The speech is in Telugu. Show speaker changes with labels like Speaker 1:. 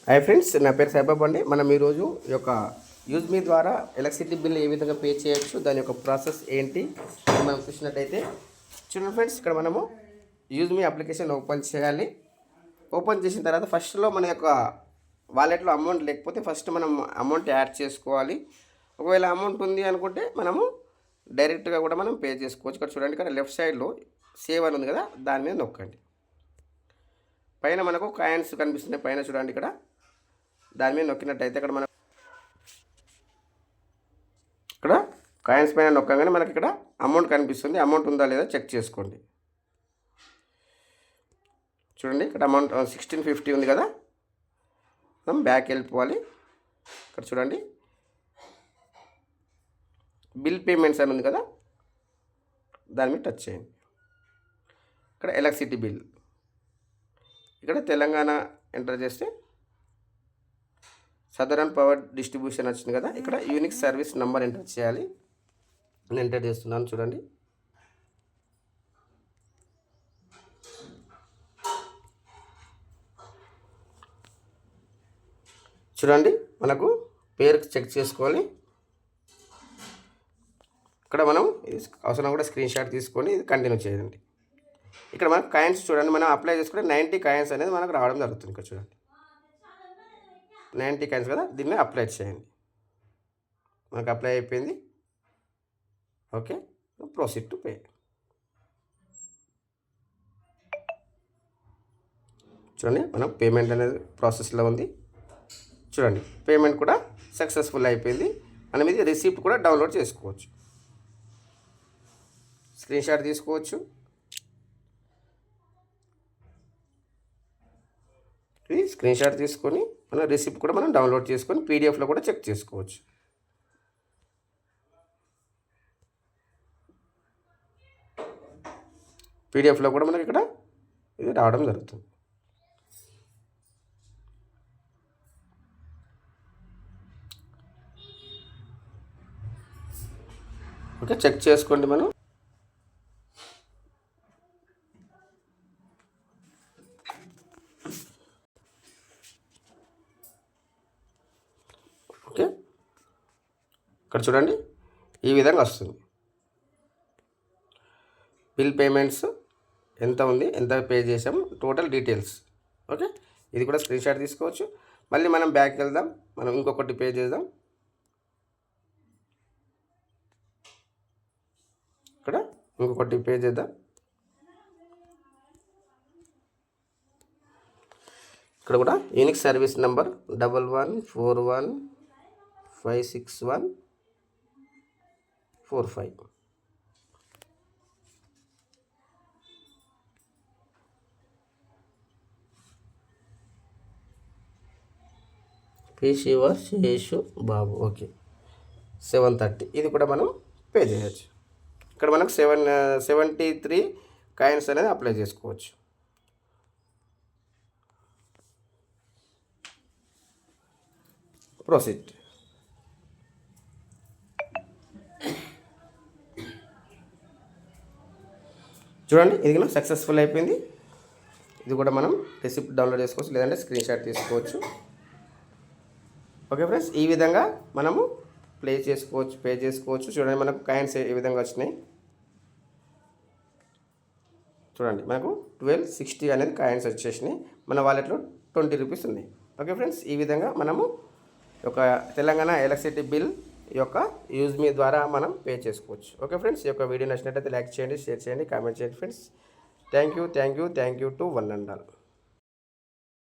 Speaker 1: హాయ్ ఫ్రెండ్స్, నా పేరు సాయిబాబా అండి. మనం ఈరోజు ఈ యొక్క యూజ్ మీ ద్వారా ఎలక్ట్రిసిటీ బిల్ ఏ విధంగా పే చేయొచ్చు, దాని యొక్క ప్రాసెస్ ఏంటి అని మనం చూసినట్టయితే చూడండి ఫ్రెండ్స్. ఇక్కడ మనము యూజ్ మీ అప్లికేషన్ ఓపెన్ చేయాలి. ఓపెన్ చేసిన తర్వాత ఫస్ట్లో మన యొక్క వాలెట్లో అమౌంట్ లేకపోతే ఫస్ట్ మనం అమౌంట్ యాడ్ చేసుకోవాలి. ఒకవేళ అమౌంట్ ఉంది అనుకుంటే మనము డైరెక్ట్గా కూడా మనం పే చేసుకోవచ్చు. ఇక్కడ చూడండి, ఇక్కడ లెఫ్ట్ సైడ్లో సేవ్ అని ఉంది కదా, దాని మీద నొక్కండి. పైన మనకు కాయిన్స్ కనిపిస్తున్నాయి. పైన చూడండి, ఇక్కడ దాని మీద నొక్కినట్టయితే ఇక్కడ కాయిన్స్ పైన నొక్కగానే మనకి ఇక్కడ అమౌంట్ కనిపిస్తుంది. అమౌంట్ ఉందా లేదా చెక్ చేసుకోండి. చూడండి, ఇక్కడ అమౌంట్ 1650 ఉంది కదా. మనం బ్యాక్ వెళ్ళిపోవాలి. ఇక్కడ చూడండి, బిల్ పేమెంట్స్ అని ఉంది కదా, దాని మీద టచ్ చేయండి. ఇక్కడ ఎలక్ట్రిసిటీ బిల్, ఇక్కడ తెలంగాణ ఎంటర్ చేస్తే సదరన్ పవర్ డిస్ట్రిబ్యూషన్ వచ్చింది కదా. ఇక్కడ యూనిక్ సర్వీస్ నెంబర్ ఎంటర్ చేయాలి. నేను ఎంటర్ చేస్తున్నాను. చూడండి మనకు పేరు చెక్ చేసుకోవాలి. ఇక్కడ మనం అవసరం కూడా స్క్రీన్ షాట్ తీసుకొని ఇది కంటిన్యూ చేయండి. ఇక్కడ మనకు కాయిన్స్ చూడండి, మనం అప్లై చేసుకుంటే 90 కాయిన్స్ అనేది మనకు రావడం జరుగుతుంది. ఇక్కడ చూడండి, 90 కాయిన్స్ కదా, దీన్ని అప్లై చేయండి. మనకు అప్లై అయిపోయింది. Okay, proceed to pay. చూడండి, మనం పేమెంట్ అనేది ప్రాసెస్లో ఉంది. చూడండి, పేమెంట్ కూడా సక్సెస్ఫుల్ అయిపోయింది. మనం ఇది రిసిప్ట్ కూడా డౌన్లోడ్ చేసుకోవచ్చు. స్క్రీన్ షాట్ తీసుకోవచ్చు. ఇది స్క్రీన్ షాట్ తీసుకొని మన రిసిప్ట్ కూడా మనం డౌన్లోడ్ చేసుకొని పీడిఎఫ్లో కూడా చెక్ చేసుకోవచ్చు. పీడిఎఫ్లో కూడా మనకి ఇక్కడ ఇది రావడం జరుగుతుంది. ఓకే, చెక్ చేసుకోండి. మనం ఓకే, ఇక్కడ చూడండి, ఈ విధంగా వస్తుంది. బిల్ పేమెంట్స్ ఎంత ఉంది, ఎంత పే చేసాము, టోటల్ డీటెయిల్స్. ఓకే, ఇది కూడా స్క్రీన్ షాట్ తీసుకోవచ్చు. మళ్ళీ మనం బ్యాక్ వెళ్దాం. మనం ఇంకొకటి పే చేద్దాం. ఇక్కడ ఇంకొకటి పే చేద్దాం. ఇక్కడ కూడా unique service number 11415615. Shiva Seshu Babu. Okay, 730. ఇది కూడా మనం పే చేయొచ్చు. ఇక్కడ మనకు 73 కాయిన్స్ అనేది అప్లై చేసుకోవచ్చు. ప్రొసీడ్. చూడండి, ఇది కూడా సక్సెస్ఫుల్ అయిపోయింది. ఇది కూడా మనం రిసిప్ట్ డౌన్లోడ్ చేసుకోవచ్చు, లేదంటే స్క్రీన్ షాట్ తీసుకోవచ్చు. ఓకే ఫ్రెండ్స్, ఈ విధంగా మనము పే చేసుకోవచ్చు. చూడండి, మనకు కాయిన్స్ ఏ విధంగా వచ్చినాయి. చూడండి, మనకు 1260 అనేది కాయిన్స్ వచ్చేసినాయి. మన వాలెట్లో 20 రూపీస్ ఉన్నాయి. ఓకే ఫ్రెండ్స్, ఈ విధంగా మనము ఒక తెలంగాణ ఎలక్ట్రిసిటీ బిల్ యొక్క యూజ్ మీ ద్వారా మనం పే చేసుకోవచ్చు. ఓకే ఫ్రెండ్స్, ఈ యొక్క వీడియో నచ్చినట్లయితే లైక్ చేయండి, షేర్ చేయండి, కామెంట్ చేయండి friends. Thank you to one and all.